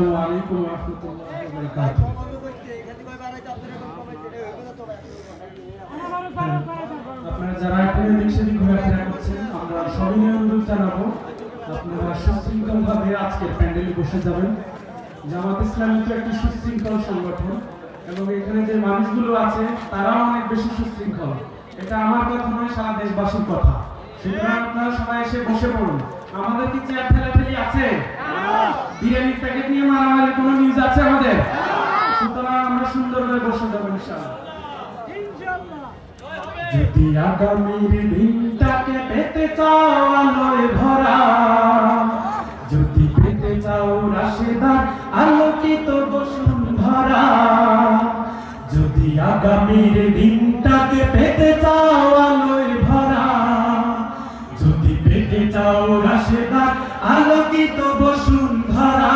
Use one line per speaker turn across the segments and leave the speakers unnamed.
আসসালামু আলাইকুম ওয়া রাহমাতুল্লাহি ওয়া বারাকাতুহু। আপনারা যারা এখানে এদিক সেদিক ঘোরাফেরা করছেন, আমরা সবিনয় অনুরোধ জানাবো আপনারা সুশৃঙ্খলভাবে আজকের প্যান্ডেলে বসে যাবেন। জামাত ইসলামী তো একটি সুশৃঙ্খল সংগঠন এবং এখানে যে মানুষগুলো আছে তারাও অনেক বেশি সুশৃঙ্খল। এটা আমার কথা নয়, সারা দেশবাসীর কথা। সুতরাং আপনারা সবাই এসে বসে পড়ুন। আমাদের কি চেয়ার ঠেলাঠেলি আছে? বিরিয়ানির প্যাকেট নিয়ে মারামারির কোনো নিউজ আছে আমাদের? সুতরাং আমরা সুন্দরভাবে বসে যাবো ইনশাআল্লাহ। যদি আগামীর দিনটাকে পেতে চাও আলোয় ভরা, যদি পেতে চাও রাশেদার আলোকিত বসুন্ধরা, যদি আগামীর দিনটাকে পেতে চাও আলোয় ভরা, যদি পেতে চাও রাশেদার আলোকিত বসুন্ধরা,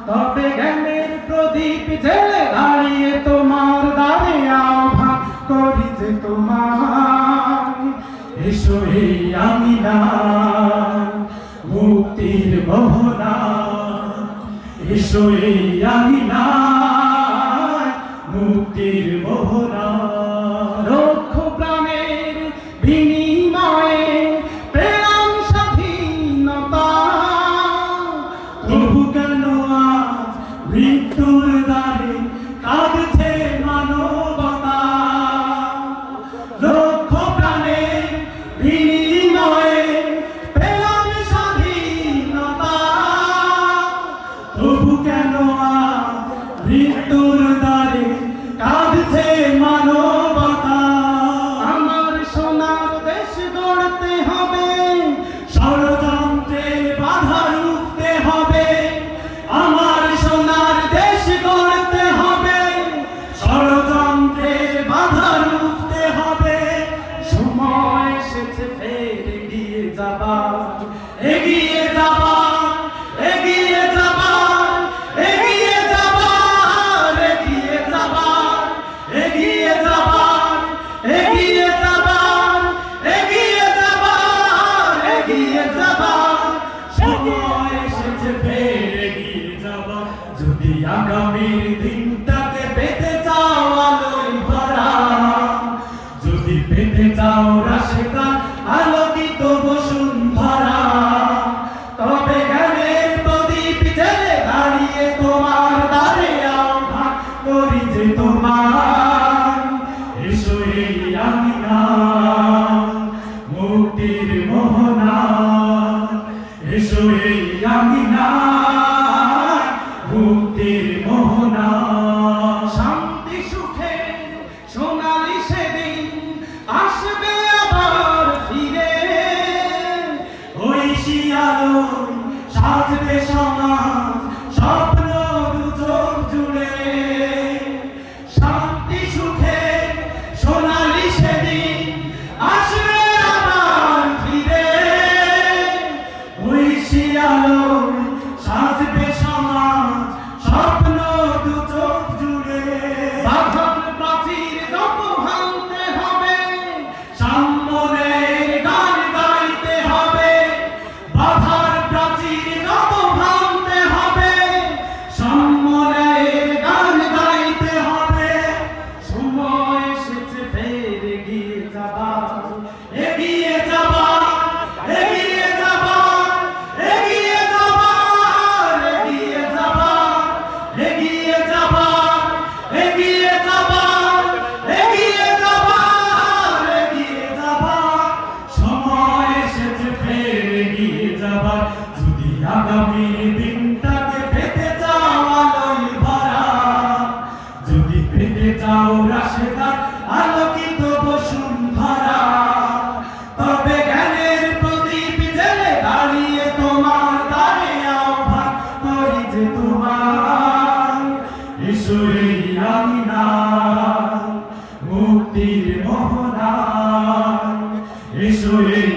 তবে জ্ঞানের প্রদীপ জেলে দাঁড়িয়ে তোমার দ্বারে আহ্বান করি যে তোমার, এসো এই আমিনা মুক্তির মোহনা, এসো এই আমিনা মুক্তির মোহনা। লক্ষ প্রাণের বিনিময়ে পেলাম স্বাধীনতা, তবু কেন আজ মৃত্যুর দ্বারে কাঁদছে মানবতা। লক্ষ প্রাণের বিনিময়ে পেলাম স্বাধীনতা, তবু কেন আজ মৃত্যুর দ্বারে কাঁদছে মানবতা। আমার সোনার দেশ গড়তে হবে, ষড়যন্ত্রের বাধা রুখতে হবে। আমার সোনার দেশ গড়তে হবে, ষড়যন্ত্রের বাধা রুখতে হবে। সময় এসেছে ফের এগিয়ে যাবার, এগিয়ে যাবার, এগিয়ে যাবার, এগিয়ে যাবার, এগিয়ে যাবার, এগিয়ে যাবার, এগিয়ে যাবার, এগিয়ে যাবার, এগিয়ে যাবার। সময় এসেছে ফের এগিয়ে যাবার। যদি আগামীর দিনটাকে পেতে চাও আলোয় ভরা, যদি পেতে চাও রাশেদার আলোকিত বসুন্ধরা, তবে জ্ঞানের প্রদীপ জেলে দাঁড়িয়ে তোমার দ্বারে আহ্বান করি যে তোমার, এসো এই আমিনা মুক্তির মোহনা, এসো এই আমিনা মুক্তির মোহনা। শান্তি সুখে সোনালি সেদিন আসবে আবার ফিরে, ওই শিয়ালোয় সাজবে সমাজ স্বপ্ন দুচোখ জুড়ে। শান্তি সুখে সোনালি সেদিন আসবে আবার ফিরে, ওই শিয়ালোয় সাজবে সমাজ স্বপ্ন দুচোখ জুড়ে। বাঁধন প্রাচীর যত ভাঙতে হবে, সাম্যের গান গাইতে হবে। বাধার প্রাচীর যত ভাঙতে হবে, সাম্যের গান গাইতে হবে। সময় এসেছে ফের এগিয়ে যাবার, এগিয়ে যাবার, এগিয়ে যাবার, এগিয়ে যাবার, এগিয়ে যাবার, এগিয়ে যাবার, এগিয়ে যাবার, এগিয়ে যাবার, এগিয়ে যাবার। সময় এসেছে ফের এগিয়ে যাবার। যদি আগামী দিনটাকে পেতে চাও আলোয় ভরা, যদি পেতে চাও রাশেদার আলোকিত বসুন্ধরা, তবে জ্ঞানের প্রদীপ জেলে দাঁড়িয়ে তোমার দ্বারে আহ্বান করি যে তোমার, এসো এই আমিনা মুক্তির মোহনা, এসো এই